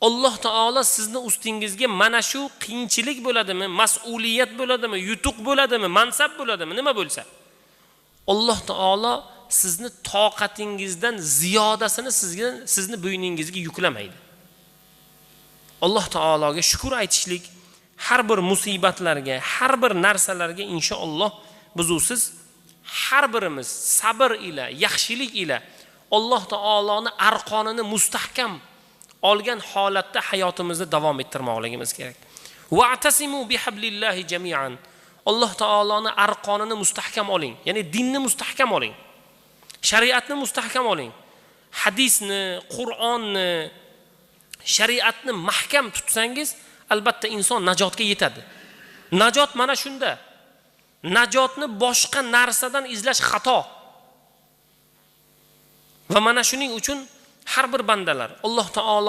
Alloh taolo sizni ustingizga mana shu qiyinchilik bo'ladimi, mas'uliyat bo'ladimi, yutuq bo'ladimi, mansab bo'ladimi, nima bo'lsa, Alloh taolo sizni toqatingizdan ziyodasini sizni bo'yningizga yuklamaydi. Alloh taologa shukr aytishlik, har bir musibatlarga, har bir narsalarga inshaalloh siz har birimiz sabr ila, yaxshilik ila Alloh taoloning arqonini mustahkam olgan holatda hayotimizni davom ettirmoqligimiz kerak. Wa'tasimu bihablillahi jami'an. Alloh taoloning arqonini mustahkam oling, ya'ni dinni mustahkam oling. Shariatni mustahkam oling. Hadisni, Qur'onni, shariatni mahkam tutsangiz, albatta inson najotga yetadi. Najot mana shunda. Najotni boshqa narsadan izlash xato. Va mana shuning uchun har bir bandalar Alloh taolo